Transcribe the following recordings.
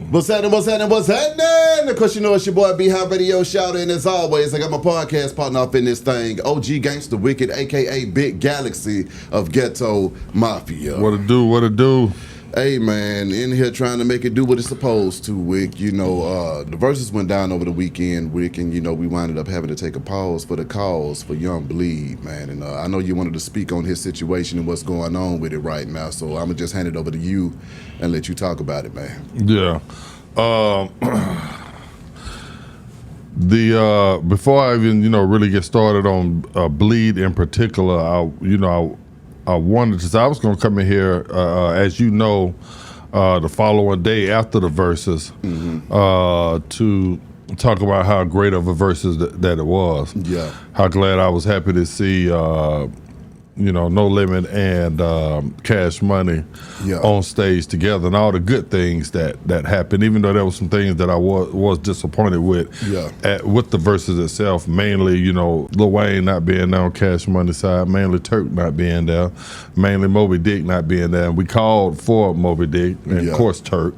What's happening? Of course, you know it's your boy Behind Radio Shouter, and as always, I got my podcast partner up in this thing, OG Gangsta Wicked, aka Big Galaxy of Ghetto Mafia. What it do? Hey man, in here trying to make it do what it's supposed to, Wick. You know, the Verzuz went down over the weekend, Wick, and you know we winded up having to take a pause for the cause for Young Bleed, man. And I know you wanted to speak on his situation and what's going on with it right now, so I'm gonna just hand it over to you and let you talk about it, man. Yeah. Before I even really get started on Bleed in particular, I wanted to say I was going to come in here, as you know, the following day after the Verzuz, to talk about how great of a Verzuz that it was. Yeah. How glad I was happy to see, No Limit and Cash Money on stage together, and all the good things that happened. Even though there were some things that I was disappointed with, with the Verzuz itself. Mainly, Lil Wayne not being there on Cash Money side, mainly Turk not being there, mainly Moby Dick not being there. And we called for Moby Dick and of course Turk.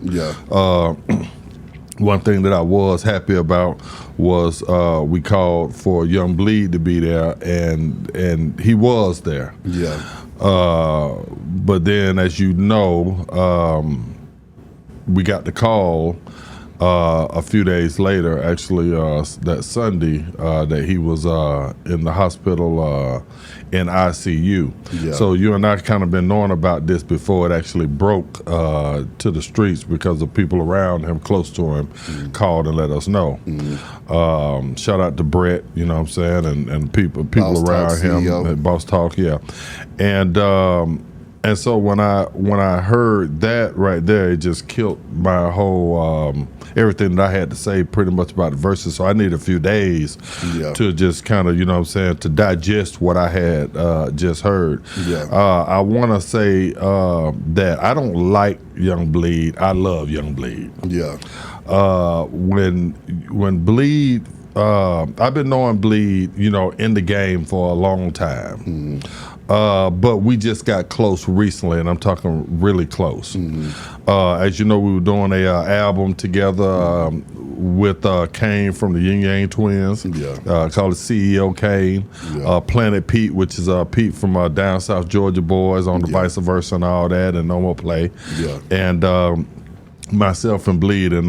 One thing that I was happy about was we called for Young Bleed to be there, and he was there. But then, as you know, we got the call a few days later, actually that Sunday, that he was in the hospital in ICU. So you and I kind of been knowing about this before it actually broke to the streets, because the people around him, close to him, called and let us know. Shout out to Brett, you know what I'm saying, and people Boss around Talk him, CEO. Boss Talk, And so when I heard that right there, it just killed my whole everything that I had to say pretty much about the Verzuz. So I needed a few days to just kind of, to digest what I had just heard. I want to say that I don't like Young Bleed. I love Young Bleed. When Bleed, I've been knowing Bleed, in the game for a long time. But we just got close recently, and I'm talking really close. As you know, we were doing a album together with Kane from the Yin Yang Twins, called it CEO Kane. Planet Pete, which is Pete from down South Georgia Boys on the Vice Versa and all that, and No More Play. And myself and Bleed, and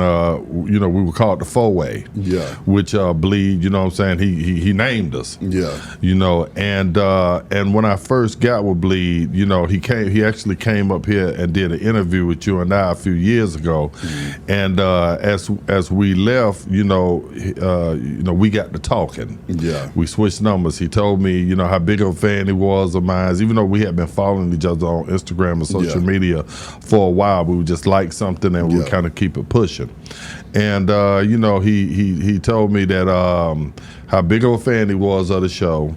we were called the Four-Way, which Bleed, he named us, and when I first got with Bleed, he actually came up here and did an interview with you and I a few years ago, and as we left, we got to talking. We switched numbers. He told me, how big of a fan he was of mine, even though we had been following each other on Instagram and social media for a while. We would just like something and we would kind of keep it pushing. And he told me that how big of a fan he was of the show,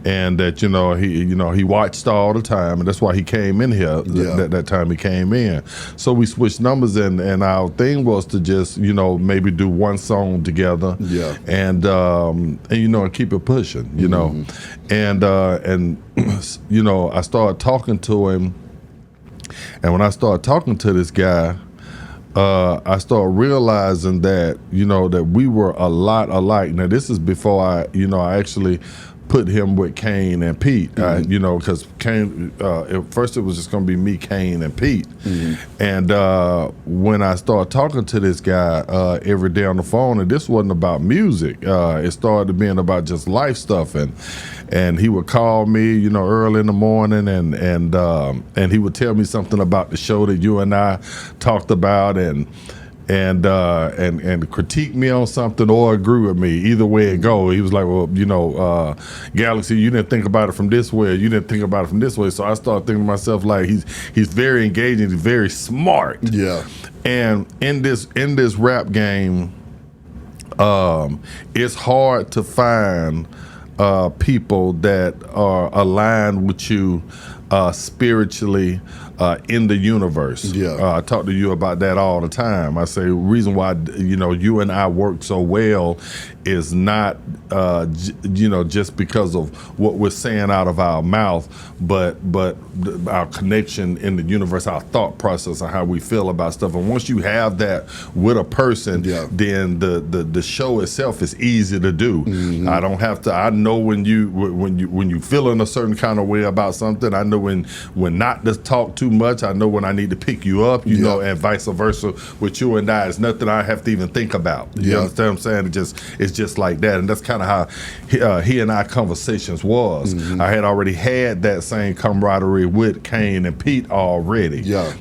and that he watched all the time, and that's why he came in here that time he came in. So we switched numbers, and our thing was to just maybe do one song together, and keep it pushing, and I started talking to him, and when I started talking to this guy, I started realizing that that we were a lot alike. Now this is before I actually put him with Kane and Pete, because Kane, at first it was just going to be me, Kane, and Pete. And when I started talking to this guy every day on the phone, and this wasn't about music, it started being about just life stuff, and he would call me, early in the morning, and he would tell me something about the show that you and I talked about, and critique me on something or agree with me. Either way it go, he was like, well, Galaxy, you didn't think about it from this way, you didn't think about it from this way. So I started thinking to myself, like, he's very engaging, he's very smart. And in this rap game, it's hard to find people that are aligned with you spiritually in the universe. Yeah. I talk to you about that all the time. I say the reason why you and I work so well is not just because of what we're saying out of our mouth, but our connection in the universe, our thought process, and how we feel about stuff. And once you have that with a person, then the show itself is easy to do. Mm-hmm. I don't have to. I know when you feeling a certain kind of way about something. I know when not to talk too much. I know when I need to pick you up. You know, and vice versa with you and I. It's nothing I have to even think about. You understand what I'm saying? It's just like that, and that's kind of how he and I conversations was. Mm-hmm. I had already had that same camaraderie with Kane and Pete already. Yeah.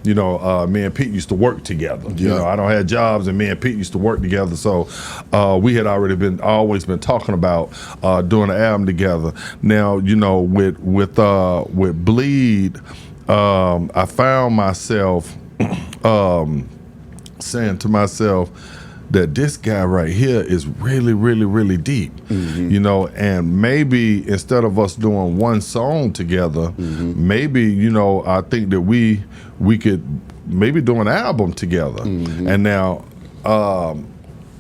Me and Pete used to work together. I don't have jobs, and me and Pete used to work together. So we had always been talking about doing an album together. Now, with Bleed, I found myself saying to myself that this guy right here is really, really, really deep. Mm-hmm. And maybe instead of us doing one song together, mm-hmm. maybe, I think that we could maybe do an album together. Mm-hmm. And now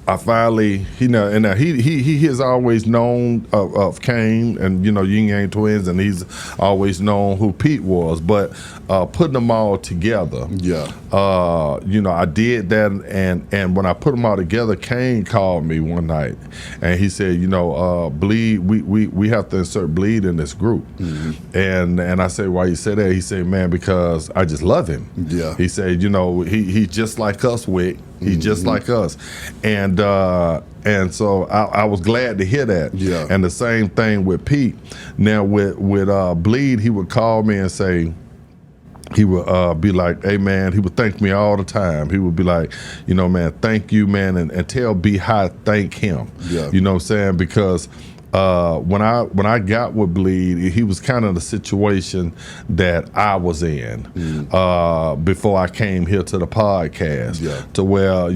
I finally, he has always known of Kane and Yin Yang Twins, and he's always known who Pete was. But putting them all together, I did that, and when I put them all together, Kane called me one night, and he said, Bleed, we have to insert Bleed in this group. Mm-hmm. And I said, why you say that? He said, man, because I just love him. Yeah. He said, he's just like us, Wick. He's mm-hmm. just like us, and so I was glad to hear that. Yeah. And the same thing with Pete. Now with Bleed, he would call me and say, he would be like, hey man, he would thank me all the time. He would be like, man, thank you, man, and tell B how to thank him. Yeah. You know what I'm saying? Because when I got with Bleed, he was kind of the situation that I was in before I came here to the podcast. Yeah. To where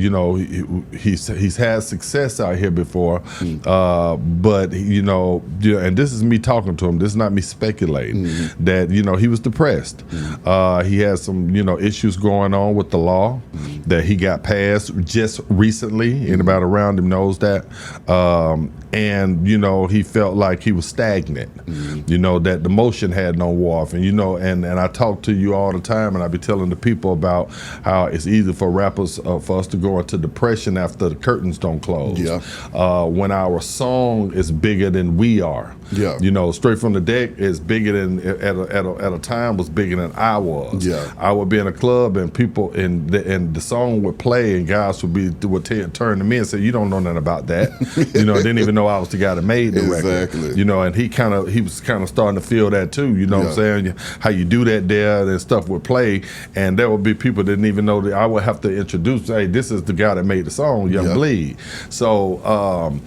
he's had success out here before, but and this is me talking to him. This is not me speculating. Mm-hmm. That he was depressed. Mm-hmm. He had some issues going on with the law that he got passed just recently. Mm-hmm. Anybody around him knows that. And he felt like he was stagnant. Mm-hmm. That the motion had no wharf. And and I talk to you all the time, and I be telling the people about how it's easy for rappers for us to go into depression after the curtains don't close. Yeah. When our song is bigger than we are. Yeah. Straight from the deck is bigger than at a time was bigger than I was. Yeah. I would be in a club and people and the song would play and guys would turn to me and say, you don't know nothing about that. Didn't even know I was the guy that made the record. And he was kind of starting to feel that too. What I'm saying? How you do that there and stuff would play, and there would be people that didn't even know that I would have to introduce. Hey, this is the guy that made the song, Young Bleed. So.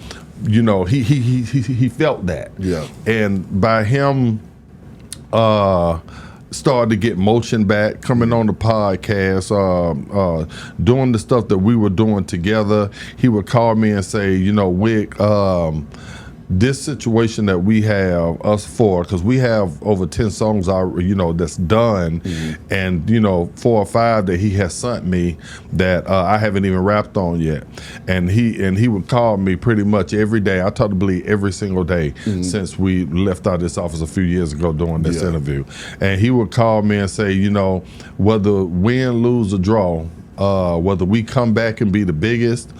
He felt that. Yeah. And by him started to get motion back, coming on the podcast, doing the stuff that we were doing together, he would call me and say, Wick, this situation that we have us for, because we have over 10 songs that's done, mm-hmm. and 4 or 5 that he has sent me that I haven't even rapped on yet, and he would call me pretty much every day. I talk to Bleed every single day mm-hmm. since we left out of this office a few years ago doing this interview, and he would call me and say, whether win, lose, or draw, whether we come back and be the biggest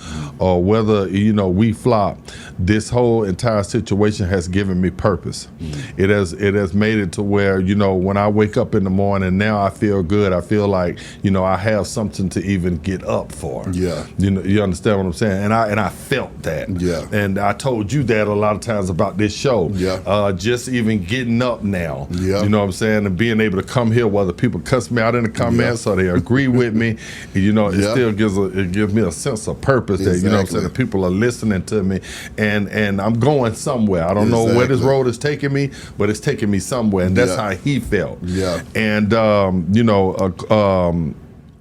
or whether we flop, this whole entire situation has given me purpose. Mm-hmm. It has made it to where when I wake up in the morning, now I feel good. I feel like I have something to even get up for. Yeah. You understand what I'm saying? And I felt that. Yeah. And I told you that a lot of times about this show. Yeah. Just even getting up now. Yeah. You know what I'm saying? And being able to come here, whether people cuss me out in the comments or they agree with me, it still gives me a sense of purpose that what I'm saying, the people are listening to me, and I'm going somewhere. I don't know where this road is taking me, but it's taking me somewhere, and that's how he felt. Yeah. And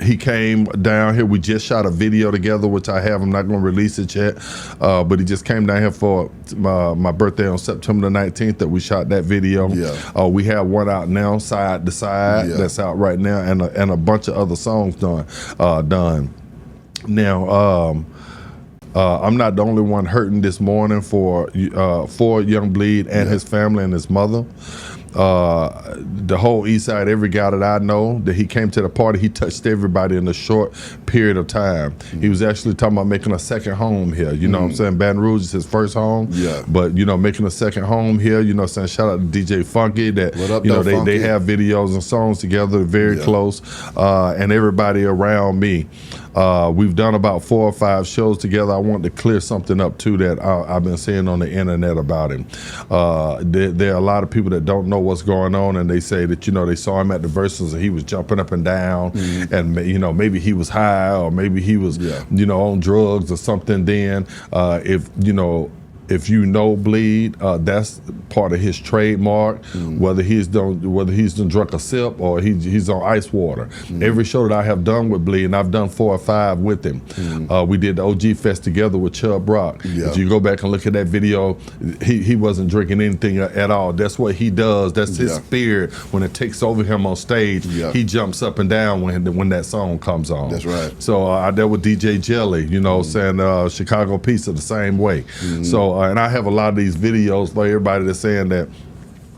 he came down here. We just shot a video together, which I have. I'm not going to release it yet, but he just came down here for my birthday on September the 19th that we shot that video. Yeah. We have one out now, Side to Side, that's out right now, and a bunch of other songs done. Now, I'm not the only one hurting this morning for Young Bleed and his family and his mother. The whole East Side, every guy that I know, that he came to the party, he touched everybody in a short period of time. He was actually talking about making a second home here. You know what I'm saying? Baton Rouge is his first home. Yeah. But, making a second home here, you know what I'm saying? Shout out to DJ Funky that, What up, they have videos and songs together, very close, and everybody around me. We've done about 4 or 5 shows together. I want to clear something up too that I've been seeing on the internet about him. There are a lot of people that don't know what's going on, and they say that they saw him at the Verzuz and he was jumping up and down, and maybe he was high or maybe he was on drugs or something. Then if you know Bleed, that's part of his trademark. Whether he's done drunk a sip or he's on ice water. Every show that I have done with Bleed, and I've done 4 or 5 with him. We did the OG Fest together with Chubb Rock. If you go back and look at that video, he wasn't drinking anything at all. That's what he does. That's his spirit. When it takes over him on stage, he jumps up and down when that song comes on. That's right. So I dealt with DJ Jelly, saying Chicago Pizza the same way. So and I have a lot of these videos for everybody that's saying that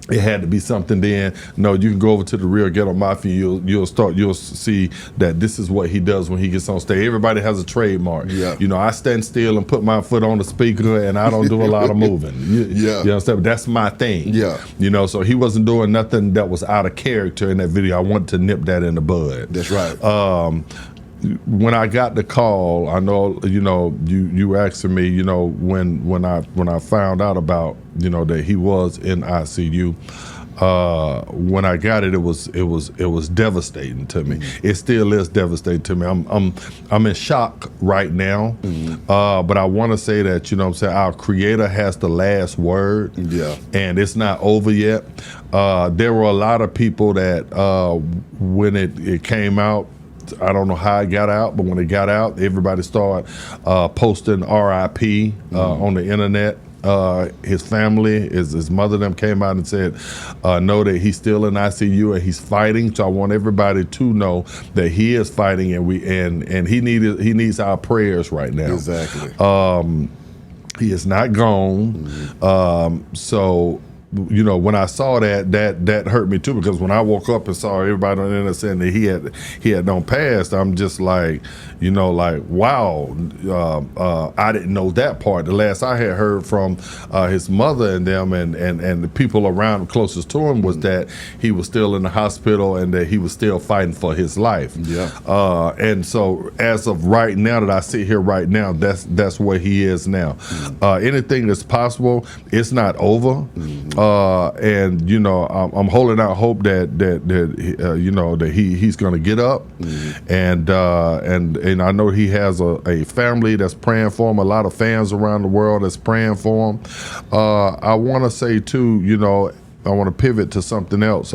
it had to be something. Then no, you can go over to the Real Ghetto Mafia. You'll see that this is what he does when he gets on stage. Everybody has a trademark. I stand still and put my foot on the speaker, and I don't do a lot of moving. You understand? But that's my thing. So he wasn't doing nothing that was out of character in that video. I wanted to nip that in the bud. That's right. When I got the call, I know you asking me, when I found out about that he was in ICU. When I got it, it was devastating to me. It still is devastating to me. I'm in shock right now. But I want to say that our Creator has the last word. And it's not over yet. There were a lot of people that when it came out, I don't know how it got out, but when it got out, everybody started posting RIP on the internet. His family, his mother, them came out and said, know that he's still in ICU and he's fighting. So I want everybody to know that he is fighting, and he needs our prayers right now. Exactly. He is not gone. So. When I saw that hurt me too, because when I woke up and saw everybody on the internet saying that he had done passed, I'm just like, wow, I didn't know that part. The last I had heard from his mother and them and the people around him closest to him was that he was still in the hospital and that he was still fighting for his life. And so as of right now that I sit here right now, that's where he is now. Anything that's possible, it's not over. And I'm holding out hope that he's going to get up, and I know he has a family that's praying for him. A lot of fans around the world that's praying for him. I want to say too, I want to pivot to something else.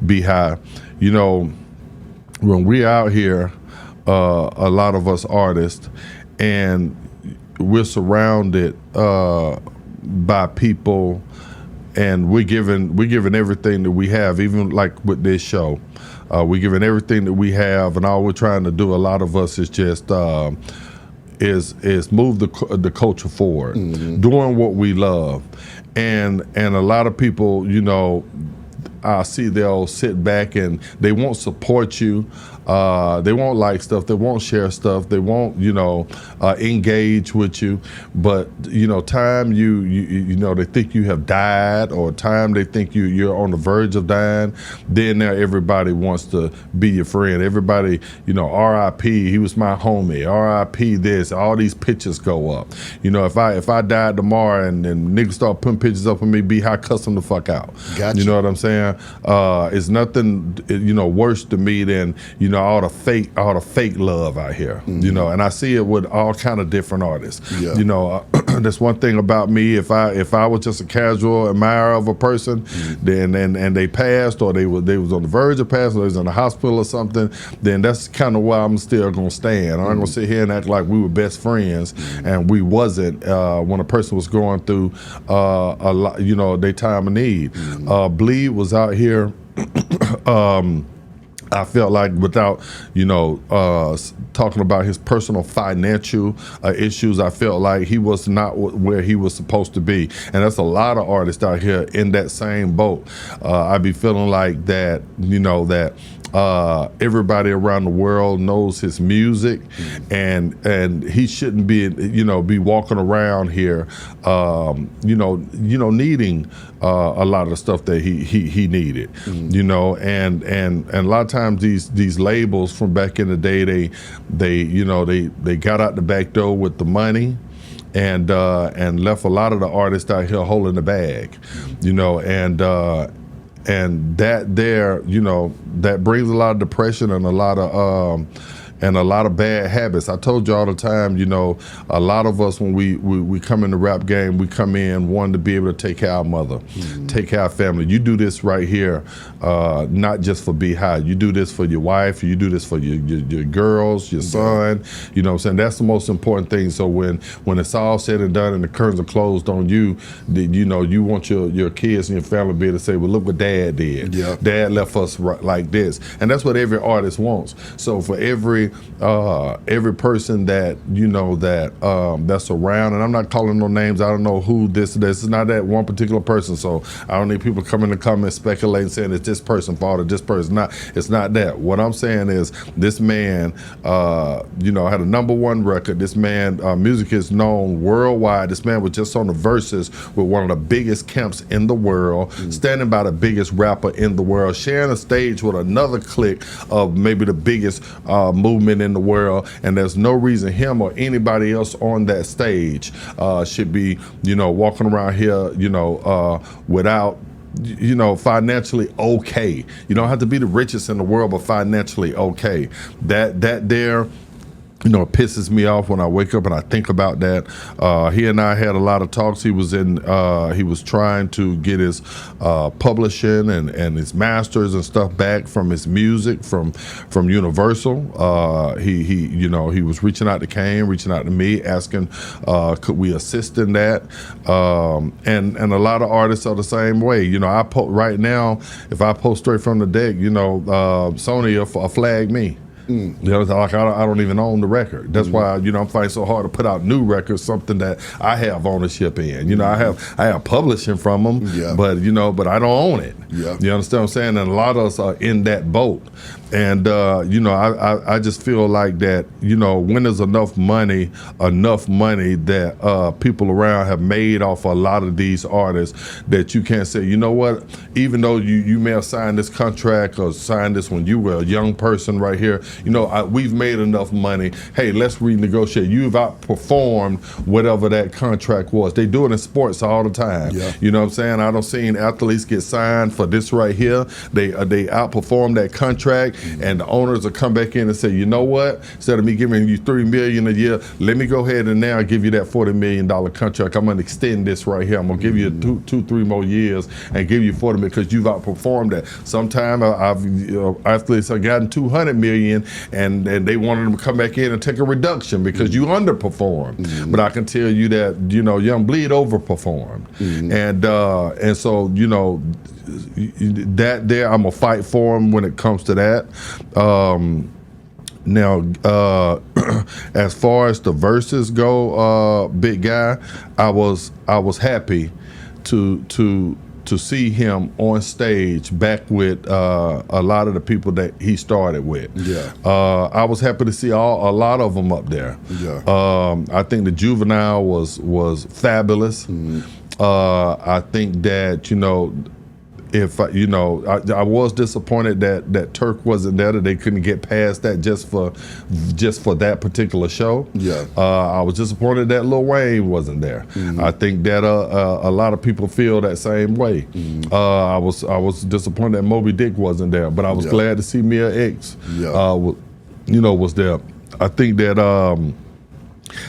Beehive, when we out here, a lot of us artists, and we're surrounded by people. And we're giving everything that we have, even like with this show. We're giving everything that we have, and all we're trying to do, a lot of us, is just is move the culture forward, doing what we love, and a lot of people, I see they'll sit back and they won't support you. They won't like stuff. They won't share stuff. They won't, engage with you. But time they think you have died, or time they think you're on the verge of dying. Then now everybody wants to be your friend. Everybody, R.I.P. He was my homie. R.I.P. This. All these pictures go up. If I died tomorrow and niggas start putting pictures up of me, be how cuss them the fuck out. Gotcha. You know what I'm saying? man, is nothing, worse to me than, all the fake love out here, and I see it with all kind of different artists. Yeah. That's one thing about me. If I was just a casual admirer of a person, then and they passed, or they was on the verge of passing, or they was in the hospital or something, then that's kind of why I'm still gonna stand. I'm not gonna sit here and act like we were best friends, and we wasn't when a person was going through a lot, their time of need. Bleed was out here. I felt like, without talking about his personal financial issues, I felt like he was not where he was supposed to be, and that's a lot of artists out here in that same boat. I be feeling like that, everybody around the world knows his music, and he shouldn't be walking around here, needing a lot of the stuff that he needed, and a lot of times these labels from back in the day, they got out the back door with the money, and left a lot of the artists out here holding the bag, and that there, that brings a lot of depression and a lot of bad habits. I told you all the time, a lot of us, when we come in the rap game, we come in wanting to be able to take care of our mother, take care of our family. You do this right here, not just for Be High. You do this for your wife. You do this for your girls, your son. You know what I'm saying? That's the most important thing. So when it's all said and done and the curtains are closed on you, you want your kids and your family to be able to say, well, look what Dad did. Yeah. Dad left us like this. And that's what every artist wants. So for every person that that's around, and I'm not calling no names, I don't know who this is not that one particular person, so I don't need people coming to come and speculating saying it's this person fault or this person. It's not that. What I'm saying is, this man had a #1 record. This man music is known worldwide. This man was just on the Verzuz with one of the biggest camps in the world, standing by the biggest rapper in the world, sharing a stage with another clique of maybe the biggest movement in the world, and there's no reason him or anybody else on that stage should be, walking around here, without, financially okay. You don't have to be the richest in the world, but financially okay. That there, it pisses me off when I wake up and I think about that. He and I had a lot of talks. He was trying to get his publishing and his masters and stuff back from his music from Universal. He was reaching out to Kane, reaching out to me, asking could we assist in that. And a lot of artists are the same way. Right now, if I post straight from the deck, Sony will flag me. Like I don't even own the record. That's why I'm fighting so hard to put out new records, something that I have ownership in. I have publishing from them, but I don't own it. Yeah. You understand what I'm saying? And a lot of us are in that boat. And I just feel like that, when there's enough money that people around have made off a lot of these artists, that you can't say, you know what, even though you may have signed this contract or signed this when you were a young person right here, we've made enough money. Hey, let's renegotiate. You've outperformed whatever that contract was. They do it in sports all the time. Yeah. You know what I'm saying? I don't seen athletes get signed for this right here. They outperform that contract. And the owners will come back in and say, you know what? Instead of me giving you $3 million a year, let me go ahead and now give you that $40 million contract. I'm going to extend this right here. I'm going to give you 2-3 more years and give you $40 million because you've outperformed that. Sometimes athletes have gotten $200 million and they wanted them to come back in and take a reduction because you underperformed. But I can tell you that Young Bleed overperformed, and so that there I'm gonna fight for him when it comes to that. Now, as far as the verses go, big guy, I was happy to see him on stage back with a lot of the people that he started with. Yeah. I was happy to see a lot of them up there. Yeah. I think the Juvenile was fabulous. I think that if you know, I was disappointed that Turk wasn't there, that they couldn't get past that just for that particular show. Yeah. I was disappointed that Lil Wayne wasn't there. I think that a lot of people feel that same way. I was disappointed that Moby Dick wasn't there, but I was glad to see Mia X. Was there. I think that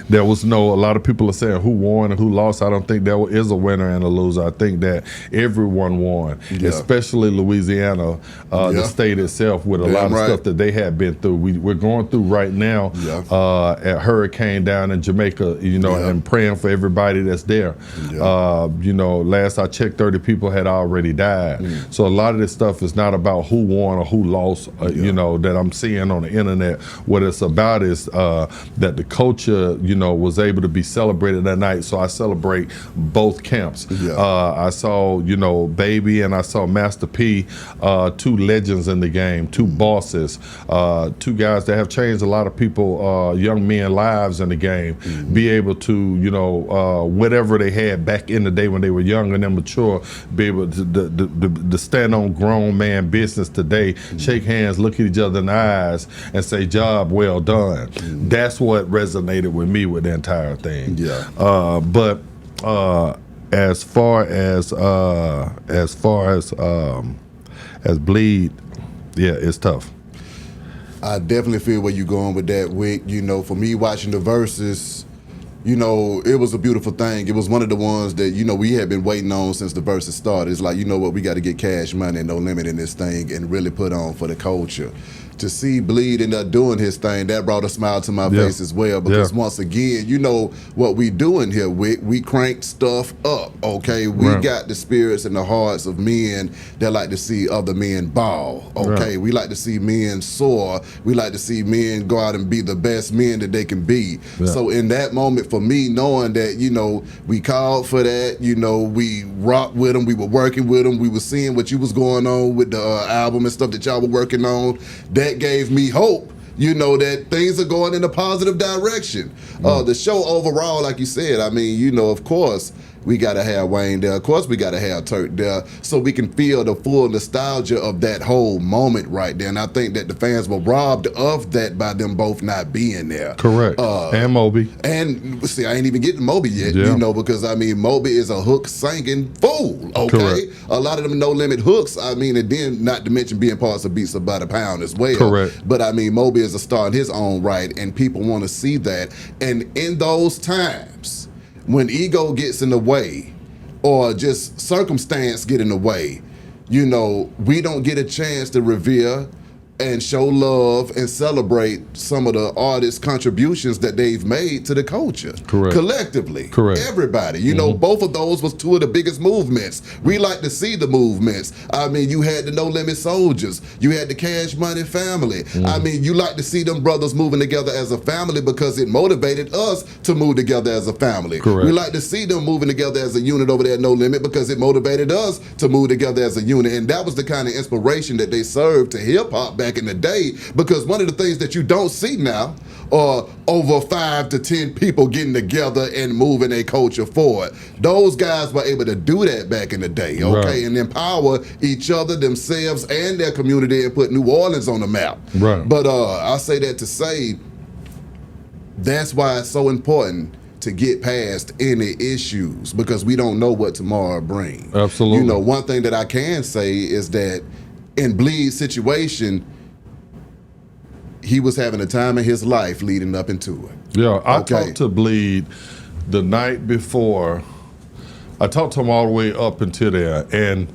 there was a lot of people are saying who won and who lost. I don't think there is a winner and a loser. I think that everyone won, especially Louisiana, the state itself, with a lot of stuff that they have been through. We're going through right now at hurricane down in Jamaica, and praying for everybody that's there. Last I checked, 30 people had already died. So a lot of this stuff is not about who won or who lost, that I'm seeing on the internet. What it's about is that the culture was able to be celebrated that night. So I celebrate both camps. I saw, Baby and I saw Master P, two legends in the game, two bosses, two guys that have changed a lot of people, young men lives in the game, be able to, whatever they had back in the day when they were young and immature, be able to stand on grown man business today, shake hands, look at each other in the eyes and say, job well done. That's what resonated with me with the entire thing. But as far as Bleed, it's tough. I definitely feel where you're going with that, Wick. For me watching the Verzuz, it was a beautiful thing. It was one of the ones that, we had been waiting on since the Verzuz started. It's like, we got to get Cash Money and No Limit in this thing and really put on for the culture. To see Bleed end up doing his thing, that brought a smile to my face as well. Because once again, what we doing here, we crank stuff up, okay? We got the spirits and the hearts of men that like to see other men ball, okay? We like to see men soar. We like to see men go out and be the best men that they can be. So in that moment, for me, knowing that, we called for that, we rocked with them, we were working with them, we were seeing what you was going on with the album and stuff that y'all were working on, that gave me hope, that things are going in a positive direction. The show overall, like you said, of course, we got to have Wayne there. Of course, we got to have Turk there so we can feel the full nostalgia of that whole moment right there. And I think that the fans were robbed of that by them both not being there. Correct. And Moby. And see, I ain't even getting Moby yet, because, Moby is a hook-singing fool, okay? Correct. A lot of them No Limit hooks, and then not to mention being parts of Beats About a Pound as well. Correct. But, Moby is a star in his own right, and people want to see that. And in those times, when ego gets in the way or just circumstance get in the way, we don't get a chance to revere and show love and celebrate some of the artists' contributions that they've made to the culture. Correct. Collectively. Correct. Everybody. Both of those was two of the biggest movements. We like to see the movements. You had the No Limit Soldiers. You had the Cash Money family. You like to see them brothers moving together as a family because it motivated us to move together as a family. Correct. We like to see them moving together as a unit over there at No Limit because it motivated us to move together as a unit. And that was the kind of inspiration that they served to hip-hop back in the day, because one of the things that you don't see now are over 5 to 10 people getting together and moving a culture forward. Those guys were able to do that back in the day, okay, and empower each other, themselves, and their community and put New Orleans on the map. Right. But I say that to say that's why it's so important to get past any issues, because we don't know what tomorrow brings. Absolutely. One thing that I can say is that in Bleed's situation, he was having a time in his life leading up into it. Yeah, I talked to Bleed the night before. I talked to him all the way up until there, and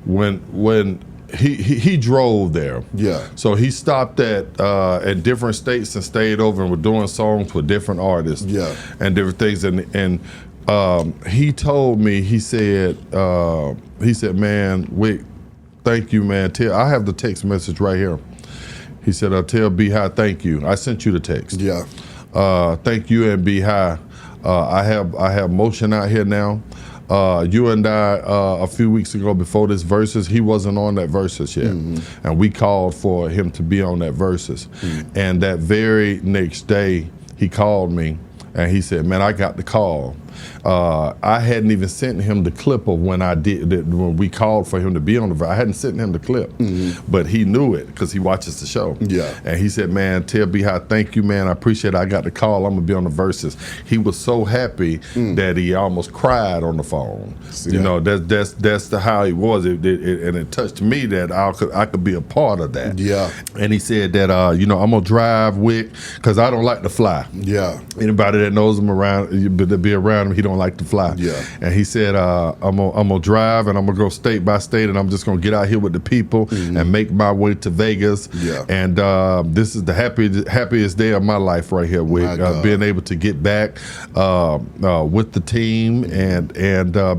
when he drove there. So he stopped at different states and stayed over and were doing songs with different artists. And different things, and he told me, he said, man, Wick, thank you, man. I have the text message right here. He said, I'll tell B High, thank you. I sent you the text. Thank you and B High. I have Motion out here now. You and I, a few weeks ago before this Verzuz, he wasn't on that Verzuz yet. And we called for him to be on that Verzuz. And that very next day, he called me and he said, man, I got the call. I hadn't even sent him the clip of when when we called for him to be on the Verzuz. I hadn't sent him the clip, but he knew it because he watches the show. Yeah. And he said, "Man, tell B how thank you, man. I appreciate it. I got the call. I'm gonna be on the Verzuz." He was so happy that he almost cried on the phone. See you that? know, that's how he was. And it touched me that I could be a part of that. Yeah. And he said that I'm gonna drive with because I don't like to fly. Yeah. Anybody that knows him around, to be around him, he don't like to fly. Yeah. And he said, I'm gonna drive and I'm gonna go state by state and I'm just gonna get out here with the people and make my way to Vegas. Yeah. And this is the happiest day of my life right here, with being able to get back with the team and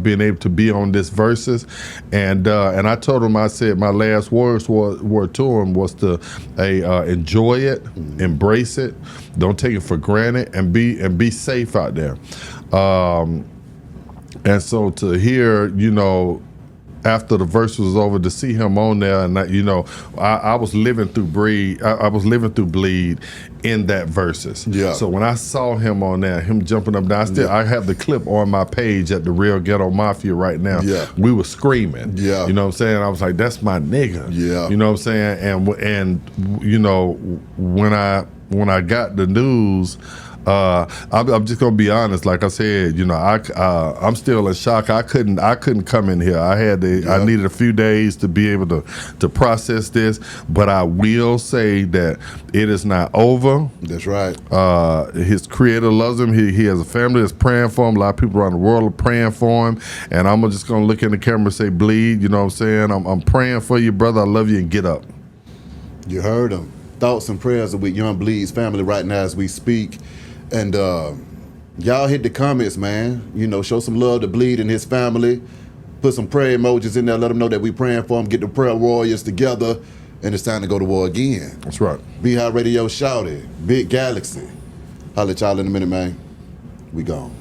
being able to be on this Verzuz. And I told him, I said my last words were to him was to enjoy it, embrace it, don't take it for granted, and be safe out there. And so to hear, after the Verzuz was over, to see him on there, and I was living through bleed. I was living through bleed in that Verzuz. Yeah. So when I saw him on there, him jumping up down, I have the clip on my page at the Real Ghetto Mafia right now. Yeah. We were screaming. Yeah. You know what I'm saying? I was like, that's my nigga. Yeah. You know what I'm saying? And when I got the news. I'm just gonna be honest. Like I said, I'm still in shock. I couldn't come in here. I needed a few days to be able to process this. But I will say that it is not over. That's right. His creator loves him. He has a family that's praying for him. A lot of people around the world are praying for him. And I'm just gonna look in the camera and say, bleed. You know what I'm saying? I'm praying for you, brother. I love you, and get up. You heard him. Thoughts and prayers are with Young Bleed's family right now as we speak. And y'all hit the comments, man. Show some love to Bleed and his family. Put some prayer emojis in there. Let them know that we praying for him. Get the prayer warriors together. And it's time to go to war again. That's right. Be High Radio shouted. Big Galaxy. I'll let y'all in a minute, man. We gone.